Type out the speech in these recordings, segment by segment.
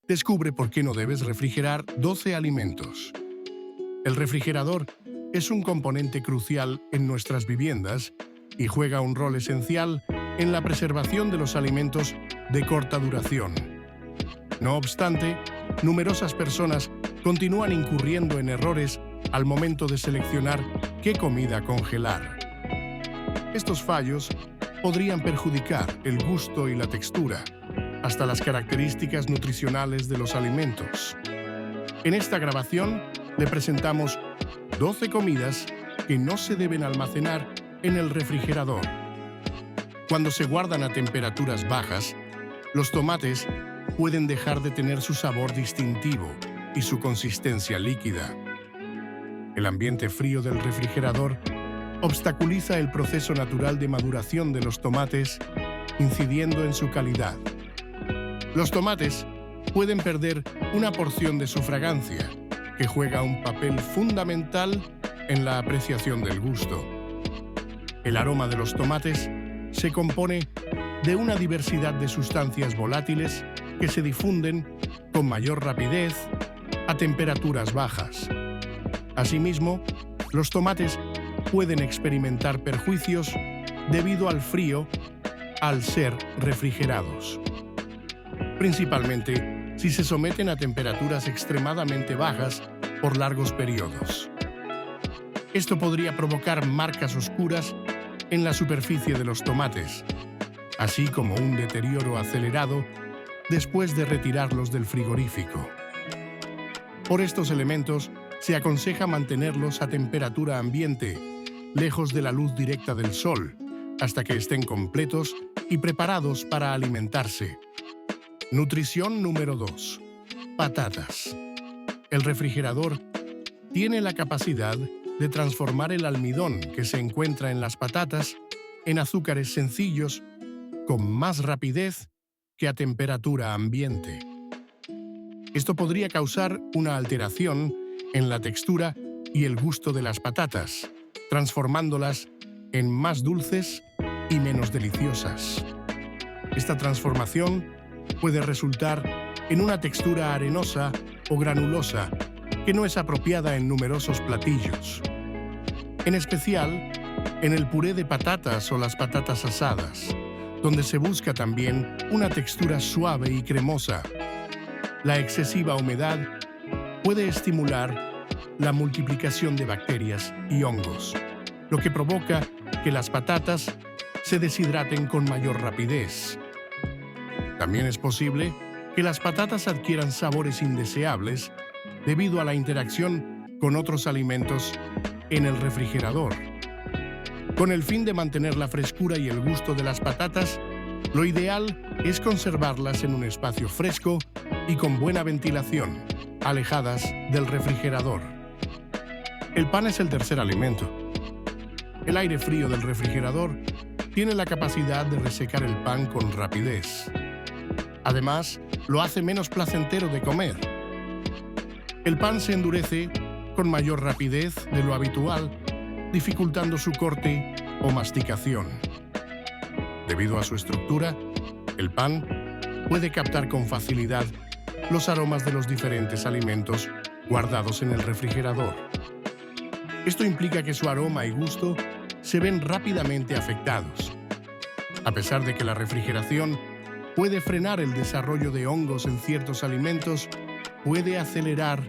Descubre por qué no debes refrigerar 12 alimentos. El refrigerador es un componente crucial en nuestras viviendas y juega un rol esencial en la preservación de los alimentos de corta duración. No obstante, numerosas personas continúan incurriendo en errores al momento de seleccionar qué comida congelar. Estos fallos podrían perjudicar el gusto y la textura, hasta las características nutricionales de los alimentos. En esta grabación le presentamos 12 comidas que no se deben almacenar en el refrigerador. Cuando se guardan a temperaturas bajas, los tomates pueden dejar de tener su sabor distintivo y su consistencia líquida. El ambiente frío del refrigerador obstaculiza el proceso natural de maduración de los tomates, incidiendo en su calidad. Los tomates pueden perder una porción de su fragancia, que juega un papel fundamental en la apreciación del gusto. El aroma de los tomates se compone de una diversidad de sustancias volátiles que se difunden con mayor rapidez a temperaturas bajas. Asimismo, los tomates pueden experimentar perjuicios debido al frío al ser refrigerados, principalmente si se someten a temperaturas extremadamente bajas por largos periodos. Esto podría provocar marcas oscuras en la superficie de los tomates, así como un deterioro acelerado después de retirarlos del frigorífico. Por estos elementos, se aconseja mantenerlos a temperatura ambiente, lejos de la luz directa del sol, hasta que estén completos y preparados para alimentarse. Nutrición número 2. Patatas. El refrigerador tiene la capacidad de transformar el almidón que se encuentra en las patatas en azúcares sencillos con más rapidez que a temperatura ambiente. Esto podría causar una alteración en la textura y el gusto de las patatas, transformándolas en más dulces y menos deliciosas. Esta transformación puede resultar en una textura arenosa o granulosa que no es apropiada en numerosos platillos, en especial en el puré de patatas o las patatas asadas, donde se busca también una textura suave y cremosa. La excesiva humedad puede estimular la multiplicación de bacterias y hongos, lo que provoca que las patatas se deshidraten con mayor rapidez. También es posible que las patatas adquieran sabores indeseables debido a la interacción con otros alimentos en el refrigerador. Con el fin de mantener la frescura y el gusto de las patatas, lo ideal es conservarlas en un espacio fresco y con buena ventilación, alejadas del refrigerador. El pan es el tercer alimento. El aire frío del refrigerador tiene la capacidad de resecar el pan con rapidez. Además, lo hace menos placentero de comer. El pan se endurece con mayor rapidez de lo habitual, dificultando su corte o masticación. Debido a su estructura, el pan puede captar con facilidad los aromas de los diferentes alimentos guardados en el refrigerador. Esto implica que su aroma y gusto se ven rápidamente afectados. A pesar de que la refrigeración puede frenar el desarrollo de hongos en ciertos alimentos, puede acelerar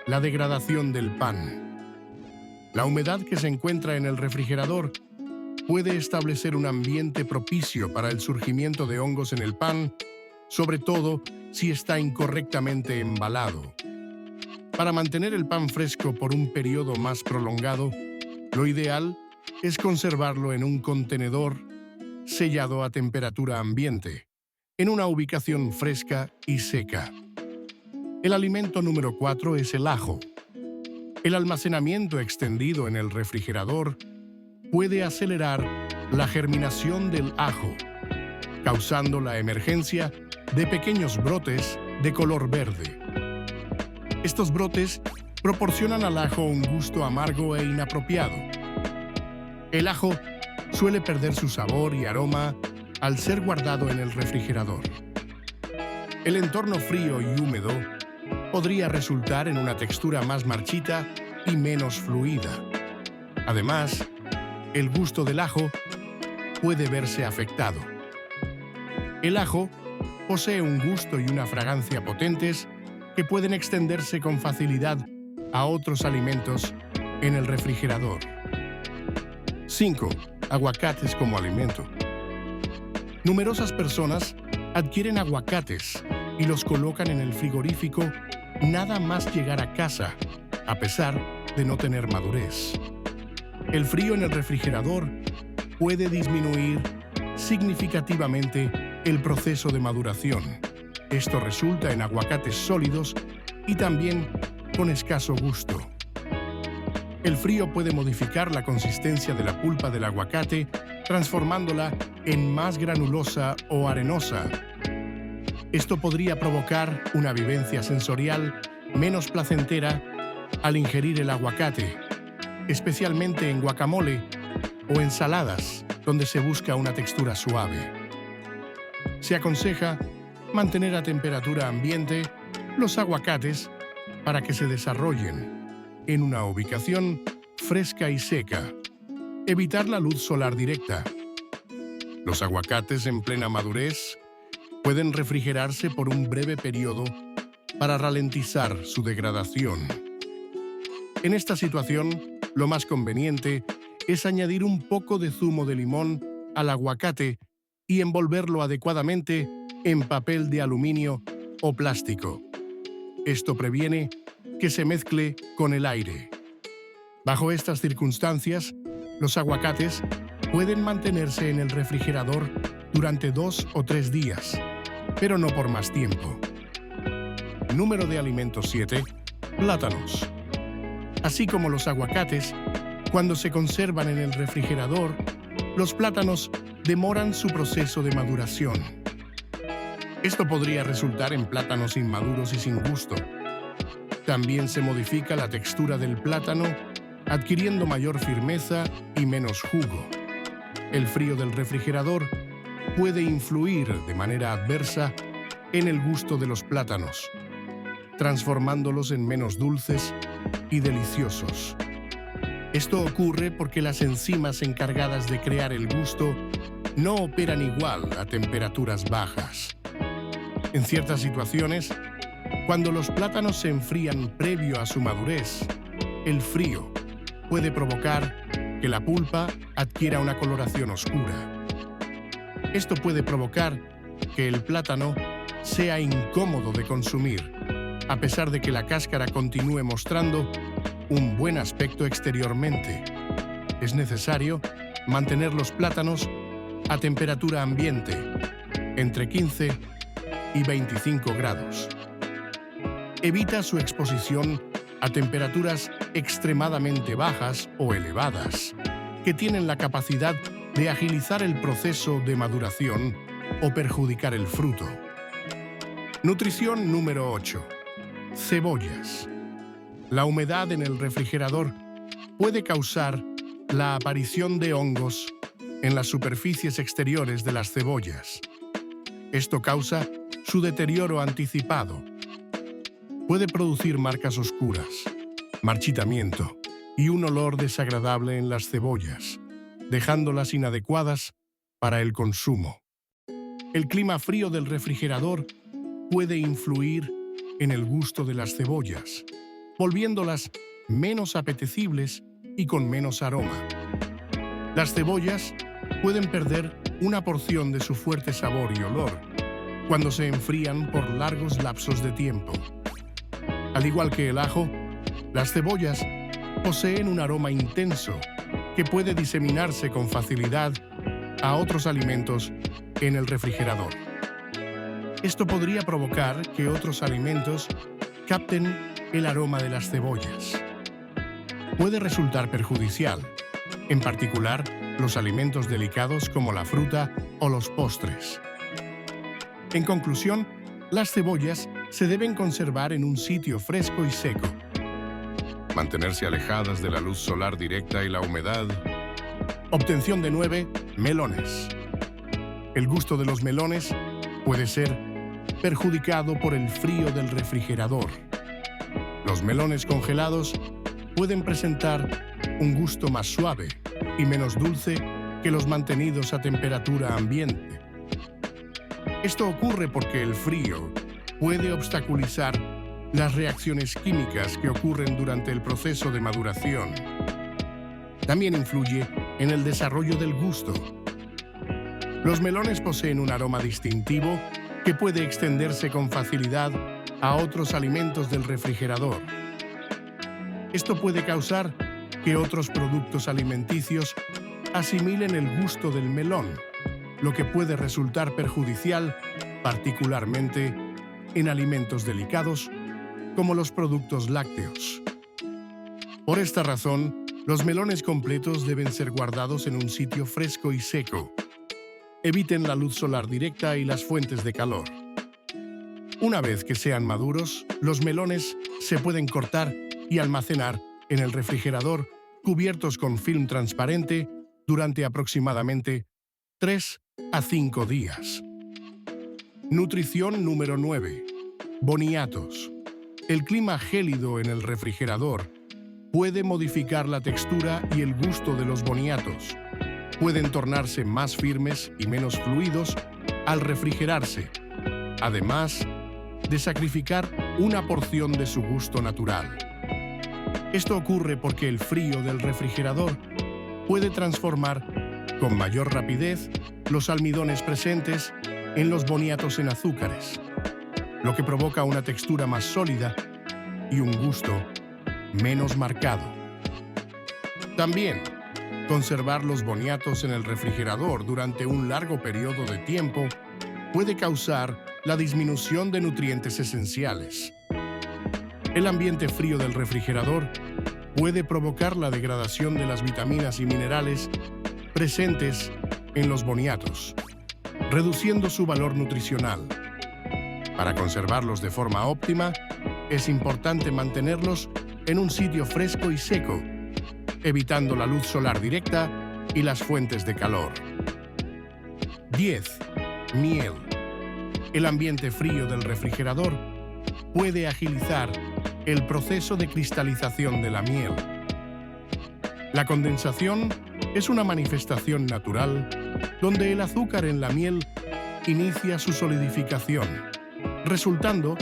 la degradación del pan. La humedad que se encuentra en el refrigerador puede establecer un ambiente propicio para el surgimiento de hongos en el pan, sobre todo si está incorrectamente embalado. Para mantener el pan fresco por un periodo más prolongado, lo ideal es conservarlo en un contenedor sellado a temperatura ambiente, en una ubicación fresca y seca. El alimento número 4 es el ajo. El almacenamiento extendido en el refrigerador puede acelerar la germinación del ajo, causando la emergencia de pequeños brotes de color verde. Estos brotes proporcionan al ajo un gusto amargo e inapropiado. El ajo suele perder su sabor y aroma al ser guardado en el refrigerador. El entorno frío y húmedo podría resultar en una textura más marchita y menos fluida. Además, el gusto del ajo puede verse afectado. El ajo posee un gusto y una fragancia potentes que pueden extenderse con facilidad a otros alimentos en el refrigerador. 5. Aguacates como alimento. Numerosas personas adquieren aguacates y los colocan en el frigorífico nada más llegar a casa, a pesar de no tener madurez. El frío en el refrigerador puede disminuir significativamente el proceso de maduración. Esto resulta en aguacates sólidos y también con escaso gusto. El frío puede modificar la consistencia de la pulpa del aguacate, transformándola en más granulosa o arenosa. Esto podría provocar una vivencia sensorial menos placentera al ingerir el aguacate, especialmente en guacamole o ensaladas, donde se busca una textura suave. Se aconseja mantener a temperatura ambiente los aguacates para que se desarrollen en una ubicación fresca y seca. Evitar la luz solar directa. Los aguacates en plena madurez pueden refrigerarse por un breve periodo para ralentizar su degradación. En esta situación, lo más conveniente es añadir un poco de zumo de limón al aguacate y envolverlo adecuadamente en papel de aluminio o plástico. Esto previene que se mezcle con el aire. Bajo estas circunstancias, los aguacates pueden mantenerse en el refrigerador durante 2 o 3 días, pero no por más tiempo. Número de alimentos 7. Plátanos. Así como los aguacates, cuando se conservan en el refrigerador, los plátanos demoran su proceso de maduración. Esto podría resultar en plátanos inmaduros y sin gusto. También se modifica la textura del plátano, adquiriendo mayor firmeza y menos jugo. El frío del refrigerador puede influir de manera adversa en el gusto de los plátanos, transformándolos en menos dulces y deliciosos. Esto ocurre porque las enzimas encargadas de crear el gusto no operan igual a temperaturas bajas. En ciertas situaciones, cuando los plátanos se enfrían previo a su madurez, el frío puede provocar que la pulpa adquiera una coloración oscura. Esto puede provocar que el plátano sea incómodo de consumir, a pesar de que la cáscara continúe mostrando un buen aspecto exteriormente. Es necesario mantener los plátanos a temperatura ambiente, entre 15 y 25 grados. Evita su exposición a temperaturas extremadamente bajas o elevadas, que tienen la capacidad de agilizar el proceso de maduración o perjudicar el fruto. Nutrición número 8. Cebollas. La humedad en el refrigerador puede causar la aparición de hongos en las superficies exteriores de las cebollas. Esto causa su deterioro anticipado. Puede producir marcas oscuras, marchitamiento y un olor desagradable en las cebollas, dejándolas inadecuadas para el consumo. El clima frío del refrigerador puede influir en el gusto de las cebollas, volviéndolas menos apetecibles y con menos aroma. Las cebollas pueden perder una porción de su fuerte sabor y olor cuando se enfrían por largos lapsos de tiempo. Al igual que el ajo, las cebollas poseen un aroma intenso que puede diseminarse con facilidad a otros alimentos en el refrigerador. Esto podría provocar que otros alimentos capten el aroma de las cebollas. Puede resultar perjudicial, en particular los alimentos delicados como la fruta o los postres. En conclusión, las cebollas se deben conservar en un sitio fresco y seco. Mantenerse alejadas de la luz solar directa y la humedad. Obtención de 9. Melones. El gusto de los melones puede ser perjudicado por el frío del refrigerador. Los melones congelados pueden presentar un gusto más suave y menos dulce que los mantenidos a temperatura ambiente. Esto ocurre porque el frío puede obstaculizar las reacciones químicas que ocurren durante el proceso de maduración. También influye en el desarrollo del gusto. Los melones poseen un aroma distintivo que puede extenderse con facilidad a otros alimentos del refrigerador. Esto puede causar que otros productos alimenticios asimilen el gusto del melón, lo que puede resultar perjudicial, particularmente en alimentos delicados como los productos lácteos. Por esta razón, los melones completos deben ser guardados en un sitio fresco y seco. Eviten la luz solar directa y las fuentes de calor. Una vez que sean maduros, los melones se pueden cortar y almacenar en el refrigerador cubiertos con film transparente durante aproximadamente 3 a 5 días. Nutrición número 9. Boniatos. El clima gélido en el refrigerador puede modificar la textura y el gusto de los boniatos. Pueden tornarse más firmes y menos fluidos al refrigerarse, además de sacrificar una porción de su gusto natural. Esto ocurre porque el frío del refrigerador puede transformar con mayor rapidez los almidones presentes en los boniatos en azúcares, lo que provoca una textura más sólida y un gusto menos marcado. También, conservar los boniatos en el refrigerador durante un largo periodo de tiempo puede causar la disminución de nutrientes esenciales. El ambiente frío del refrigerador puede provocar la degradación de las vitaminas y minerales presentes en los boniatos, reduciendo su valor nutricional. Para conservarlos de forma óptima, es importante mantenerlos en un sitio fresco y seco, evitando la luz solar directa y las fuentes de calor. 10. Miel. El ambiente frío del refrigerador puede agilizar el proceso de cristalización de la miel. La condensación es una manifestación natural donde el azúcar en la miel inicia su solidificación, resultando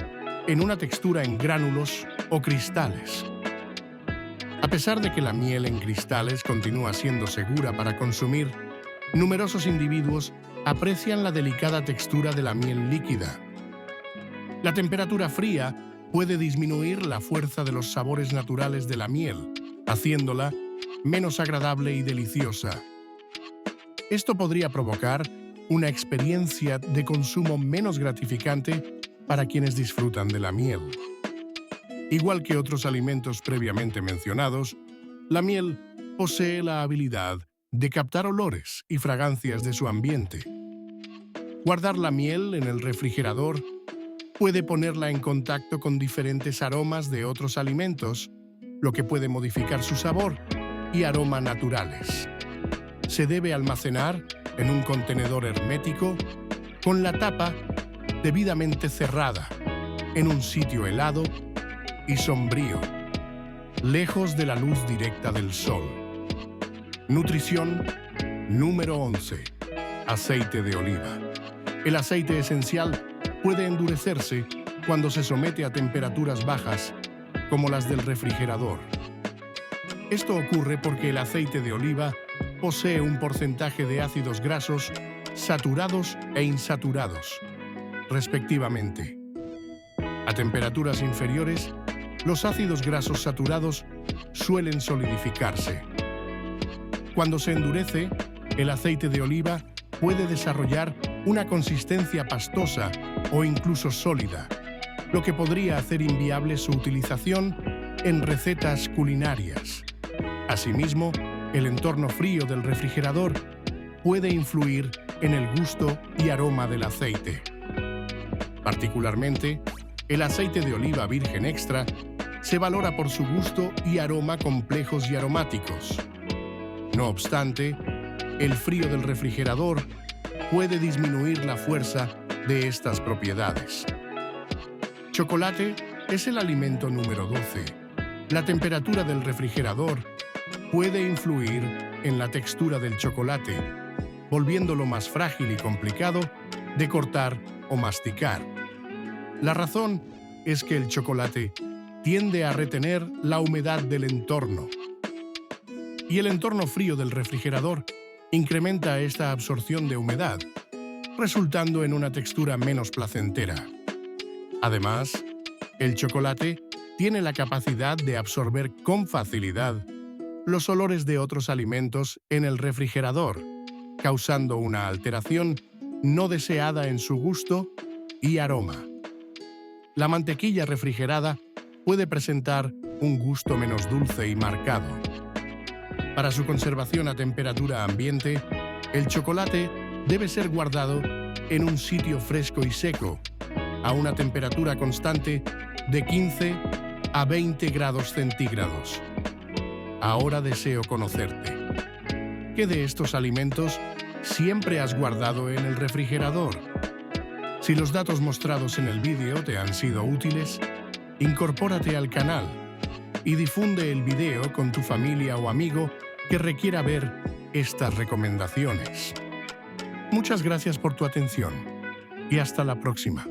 en una textura en gránulos o cristales. A pesar de que la miel en cristales continúa siendo segura para consumir, numerosos individuos aprecian la delicada textura de la miel líquida. La temperatura fría puede disminuir la fuerza de los sabores naturales de la miel, haciéndola menos agradable y deliciosa. Esto podría provocar una experiencia de consumo menos gratificante para quienes disfrutan de la miel. Igual que otros alimentos previamente mencionados, la miel posee la habilidad de captar olores y fragancias de su ambiente. Guardar la miel en el refrigerador puede ponerla en contacto con diferentes aromas de otros alimentos, lo que puede modificar su sabor y aroma naturales. Se debe almacenar en un contenedor hermético con la tapa debidamente cerrada, en un sitio helado y sombrío, lejos de la luz directa del sol. Nutrición número 11. Aceite de oliva. El aceite esencial puede endurecerse cuando se somete a temperaturas bajas, como las del refrigerador. Esto ocurre porque el aceite de oliva posee un porcentaje de ácidos grasos saturados e insaturados, respectivamente. A temperaturas inferiores, los ácidos grasos saturados suelen solidificarse. Cuando se endurece, el aceite de oliva puede desarrollar una consistencia pastosa o incluso sólida, lo que podría hacer inviable su utilización en recetas culinarias. Asimismo, el entorno frío del refrigerador puede influir en el gusto y aroma del aceite. Particularmente, el aceite de oliva virgen extra se valora por su gusto y aroma complejos y aromáticos. No obstante, el frío del refrigerador puede disminuir la fuerza de estas propiedades. Chocolate es el alimento número 12. La temperatura del refrigerador puede influir en la textura del chocolate, volviéndolo más frágil y complicado de cortar o masticar. La razón es que el chocolate tiende a retener la humedad del entorno, y el entorno frío del refrigerador incrementa esta absorción de humedad, resultando en una textura menos placentera. Además, el chocolate tiene la capacidad de absorber con facilidad los olores de otros alimentos en el refrigerador, causando una alteración no deseada en su gusto y aroma. La mantequilla refrigerada puede presentar un gusto menos dulce y marcado. Para su conservación a temperatura ambiente, el chocolate debe ser guardado en un sitio fresco y seco, a una temperatura constante de 15 a 20 grados centígrados. Ahora deseo conocerte. ¿Qué de estos alimentos siempre has guardado en el refrigerador? Si los datos mostrados en el vídeo te han sido útiles, incorpórate al canal y difunde el video con tu familia o amigo que requiera ver estas recomendaciones. Muchas gracias por tu atención y hasta la próxima.